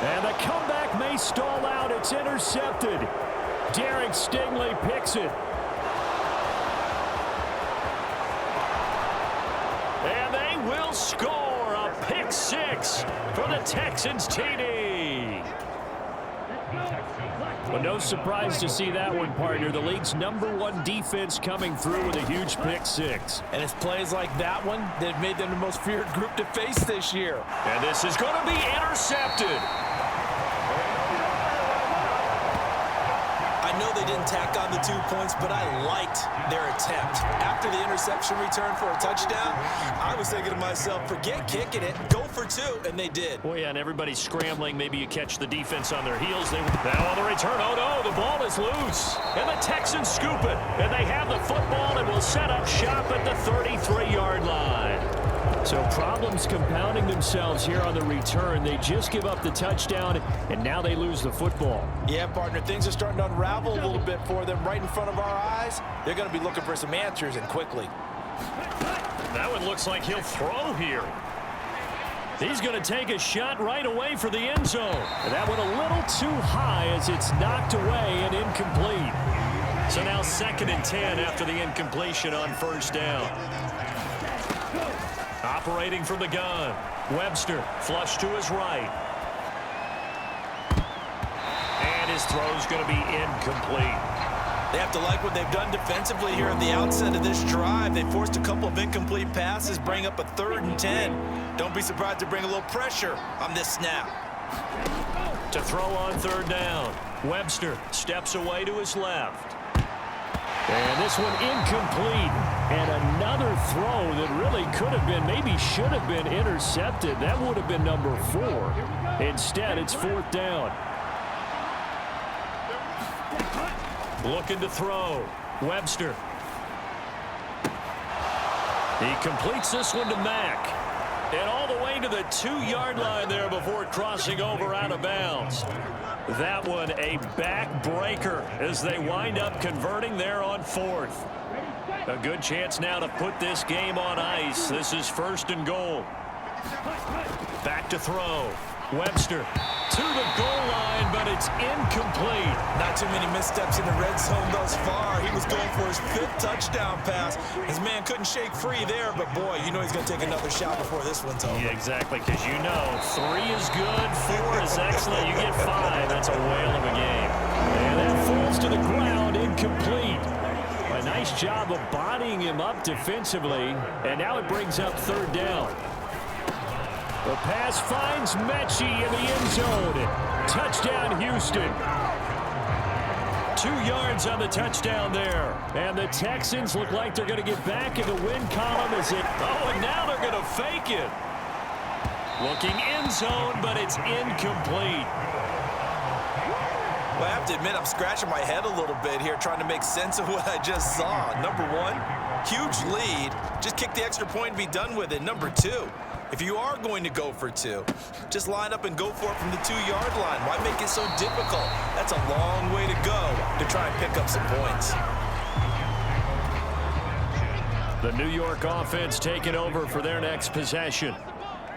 Speaker 4: And the comeback may stall out. It's intercepted. Derek Stingley picks it. And they will score
Speaker 2: pick six for the Texans TD.
Speaker 4: Well, no surprise to see that one, partner. The league's #1 defense coming through with a huge pick six.
Speaker 3: And it's plays like that one that made them the most feared group to face this year.
Speaker 2: And this is going to be intercepted.
Speaker 3: I know they didn't tack on the 2 points, but I liked their attempt. After the interception return for a touchdown, I was thinking to myself, forget kicking it, go for 2, and they did.
Speaker 2: Boy, yeah, and everybody's scrambling. Maybe you catch the defense on their heels. Now on the return, oh no, the ball is loose. And the Texans scoop it. And they have the football and will set up shop at the 33-yard line.
Speaker 4: So problems compounding themselves here on the return. They just give up the touchdown, and now they lose the football.
Speaker 3: Yeah, partner, things are starting to unravel a little bit for them right in front of our eyes. They're going to be looking for some answers, and quickly.
Speaker 2: That one looks like he'll throw here.
Speaker 4: He's going to take a shot right away for the end zone. And that one a little too high as it's knocked away and incomplete.
Speaker 2: So now 2nd and 10 after the incompletion on first down. Operating from the gun. Webster flush to his right. And his throw's going to be incomplete.
Speaker 3: They have to like what they've done defensively here at the outset of this drive. They forced a couple of incomplete passes, bring up a 3rd and 10. Don't be surprised to bring a little pressure on this snap.
Speaker 2: To throw on 3rd down. Webster steps away to his left.
Speaker 4: And this one incomplete. And another throw that really could have been, maybe should have been intercepted. That would have been number 4. Instead, it's 4th down.
Speaker 2: Looking to throw. Webster. He completes this one to Mack. And all the way to the 2-yard line there before crossing over out of bounds. That one a backbreaker as they wind up converting there on 4th. A good chance now to put this game on ice. This is 1st and goal. Back to throw. Webster to the goal line, but it's incomplete.
Speaker 3: Not too many missteps in the red zone thus far. He was going for his 5th touchdown pass. His man couldn't shake free there, but boy, you know he's going to take another shot before this one's over.
Speaker 2: Yeah, exactly, because you know 3 is good, 4 is excellent. You get 5. That's a whale of a game.
Speaker 4: And that falls to the ground, incomplete. A nice job of bodying him up defensively, and now it brings up 3rd down. The pass finds Mechie in the end zone. Touchdown, Houston. 2 yards on the touchdown there. And the Texans look like they're going to get back in the win column as it...
Speaker 2: Oh, and now they're going to fake it. Looking end zone, but it's incomplete.
Speaker 3: Well, I have to admit, I'm scratching my head a little bit here trying to make sense of what I just saw. Number 1, huge lead. Just kick the extra point and be done with it. Number 2, if you are going to go for 2, just line up and go for it from the 2-yard line. Why make it so difficult? That's a long way to go to try and pick up some points.
Speaker 4: The New York offense taking over for their next possession.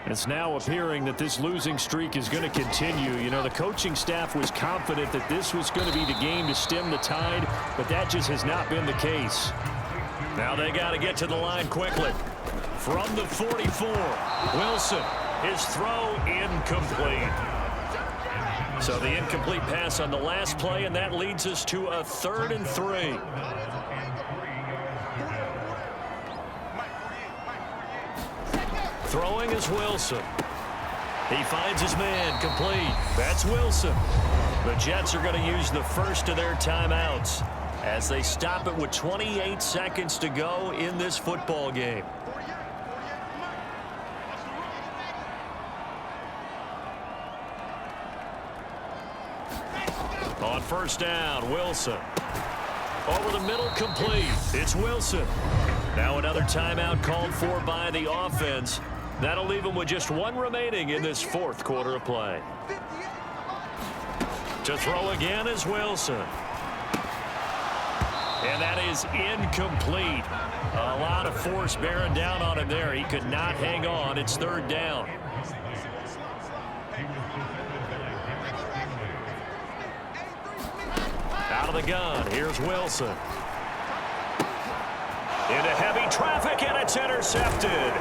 Speaker 4: It's now appearing that this losing streak is going to continue. You know, the coaching staff was confident that this was going to be the game to stem the tide, but that just has not been the case.
Speaker 2: Now they got to get to the line quickly. From the 44, Wilson, his throw incomplete. So the incomplete pass on the last play, and that leads us to a 3rd and 3. Throwing is Wilson. He finds his man, complete. That's Wilson. The Jets are going to use the first of their timeouts as they stop it with 28 seconds to go in this football game. On first down, Wilson. Over the middle, complete. It's Wilson. Now another timeout called for by the offense. That'll leave them with just 1 remaining in this 4th quarter of play. To throw again is Wilson. And that is incomplete. A lot of force bearing down on him there. He could not hang on. It's 3rd down. Out of the gun, here's Wilson. Into heavy traffic, and it's intercepted.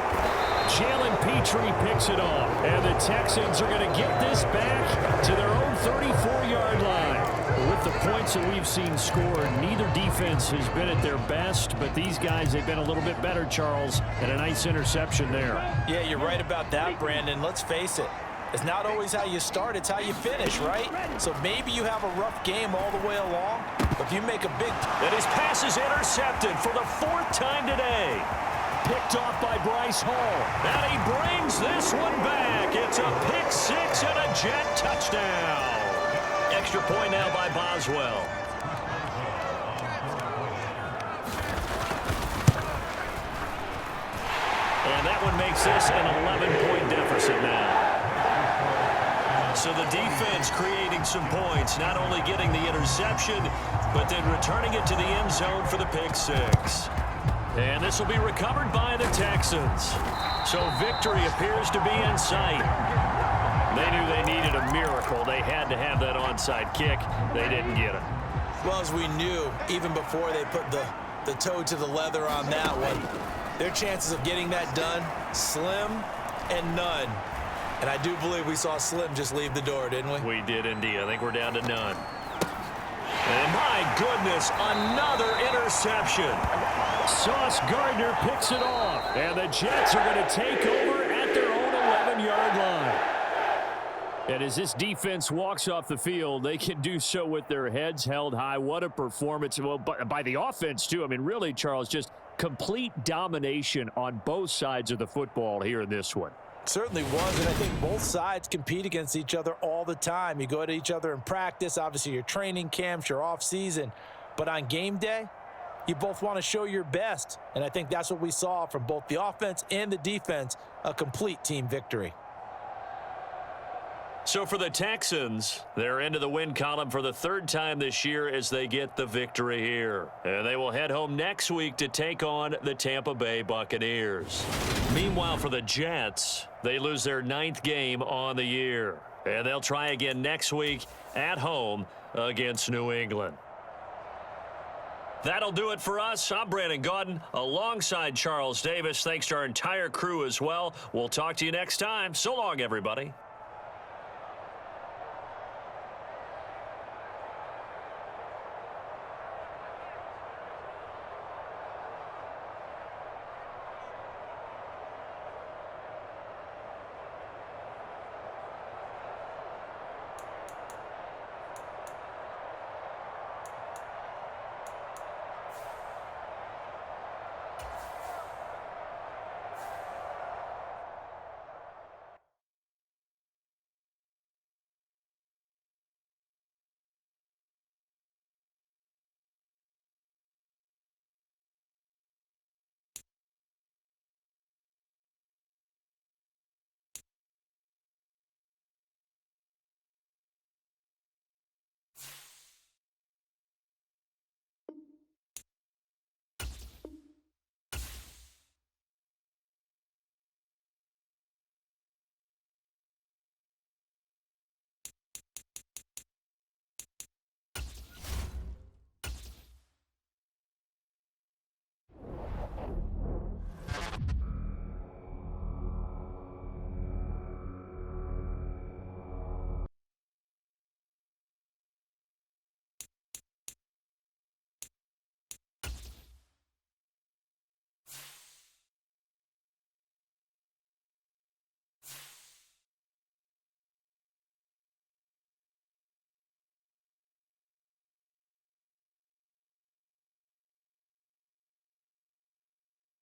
Speaker 4: Jalen Petrie picks it off. And the Texans are going to get this back to their own 34-yard line. With the points that we've seen scored, neither defense has been at their best, but these guys, they've been a little bit better, Charles, and a nice interception there.
Speaker 3: Yeah, you're right about that, Brandon. Let's face it. It's not always how you start, it's how you finish, right? So maybe you have a rough game all the way along, but if you make a big...
Speaker 2: And his pass is intercepted for the 4th time today.
Speaker 4: Picked off by Bryce Hall.
Speaker 2: And he brings this one back. It's a pick 6 and a Jet touchdown. Extra point now by Boswell. And that one makes this an 11-point deficit now. So the defense creating some points, not only getting the interception, but then returning it to the end zone for the pick 6. And this will be recovered by the Texans. So victory appears to be in sight.
Speaker 4: They knew they needed a miracle. They had to have that onside kick. They didn't get it.
Speaker 3: Well, as we knew, even before they put the toe to the leather on that one, their chances of getting that done, slim and none. And I do believe we saw Slim just leave the door, didn't we?
Speaker 4: We did indeed. I think we're down to none.
Speaker 2: And my goodness, another interception.
Speaker 4: Sauce Gardner picks it off. And the Jets are going to take over at their own 11-yard line. And as this defense walks off the field, they can do so with their heads held high. What a performance. Well, by the offense, too. I mean, really, Charles, just complete domination on both sides of the football here in this one.
Speaker 3: Certainly was, and I think both sides compete against each other all the time. You go at each other in practice, obviously your training camps, your off-season. But on game day, you both want to show your best. And I think that's what we saw from both the offense and the defense, a complete team victory.
Speaker 2: So for the Texans, they're into the win column for the 3rd time this year as they get the victory here. And they will head home next week to take on the Tampa Bay Buccaneers. Meanwhile, for the Jets, they lose their 9th game on the year. And they'll try again next week at home against New England. That'll do it for us. I'm Brandon Gaudin alongside Charles Davis. Thanks to our entire crew as well. We'll talk to you next time. So long, everybody.